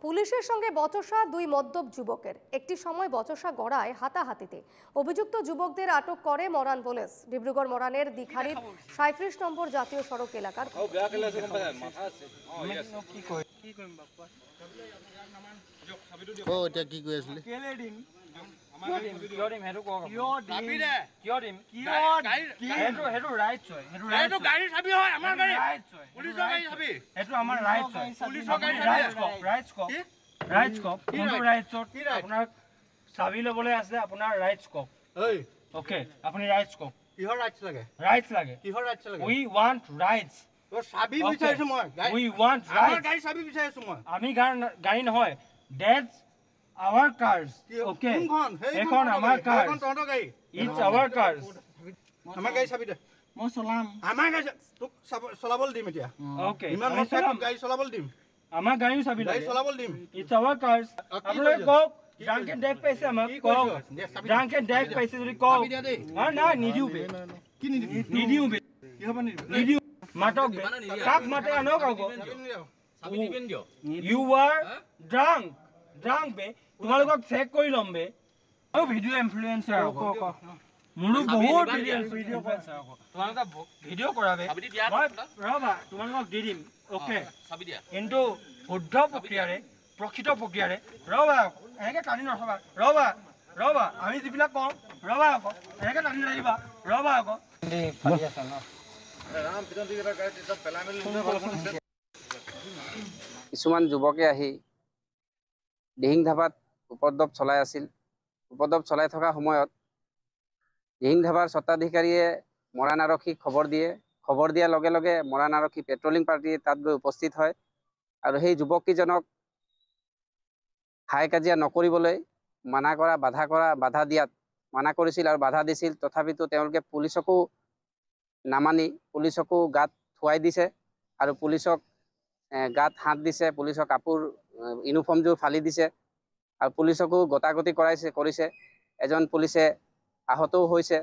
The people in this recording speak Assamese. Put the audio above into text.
পুলিশের সঙ্গে বচসা দুই মদ্যপ যুবকের। একটি সময় বচসা গড়ায় হাতাহাতিতে। অভিযুক্ত যুবকদের আটক করে মরান পুলিশ। ডিব্রুগড় মরানের দিখারির 37 নম্বর জাতীয় সড়ক এলাকার। চাবি লবলৈ আছে আপোনাৰ ৰাইটছ কক ওকে আপুনি ৰাইটছ কক কিহৰ ৰাইটছ লাগে কিহৰ ৰাইটছ লাগে উই ওয়ান্ট ৰাইটছ তো চাবি বিচাৰিছো মই উই ওয়ান্ট ৰাইটছ আমাৰ গাড়ী চাবি বিচাৰিছো মই আমি গাড়ী নহয় দ্যাটস আৱাৰ কাৰ্স ওকে এখন আমাৰ কাৰ্স এখন তহঁতৰ গাড়ী ইটস আৱাৰ কাৰ্স আমাৰ গাড়ী চাবি দে মই চলাম আমাৰ গাড়ী তোক চলাবলৈ দিম এতিয়া ওকে ইমান মই গাড়ী চলাবলৈ দিম আমাৰ গাড়ীও চাবি গাড়ী চলাবলৈ দিম ইটস আৱাৰ কাৰ্স আপোনালোকে কক Drunken deck paise amak call. Drunken deck paise jodi call. Ah na need you be. Ki need you be. Need you. Matok be. Kak mate anok ako. You were drunk. Drunk be. Tumalok check kori lom be. Oh video influencer ako. Muru bahut video influencer ako. Tumalok video korabe. Raba tumalok didim. Okay. Into শুদ্ধ প্ৰক্ৰিয়াৰে প্ৰকৃত প্ৰক্ৰিয়াৰে ৰবা এনেকে টানি নথবা ৰবা আমি যিবিলাক কওঁ ৰবা আকৌ এনেকে টানি নাহিবা ৰবা আকৌ কিছুমান যুৱকে আহি দিহিং ধাবাত উপদ্ৰৱ চলাই আছিল। উপদ্ৰৱ চলাই থকা সময়ত দিহিং ধাবাৰ স্বত্বাধিকাৰীয়ে মৰাণ আৰক্ষীক খবৰ দিয়ে। খবৰ দিয়াৰ লগে লগে মৰাণ আৰক্ষী পেট্ৰলিং পাৰ্টি তাত গৈ উপস্থিত হয় আৰু সেই যুৱককেইজনক হাই কাজিয়া নকৰিবলৈ বাধা দিয়াত মানা কৰিছিল আৰু বাধা দিছিল। তথাপিতো তেওঁলোকে পুলিচকো নামানি পুলিচকো গাত থুৱাই দিছে আৰু পুলিচক গাত হাত দিছে। পুলিচৰ কাপোৰ ইউনিফৰ্মযোৰ ফালি দিছে আৰু পুলিচকো গতাগতি কৰিছে। এজন পুলিচে আহতও হৈছে।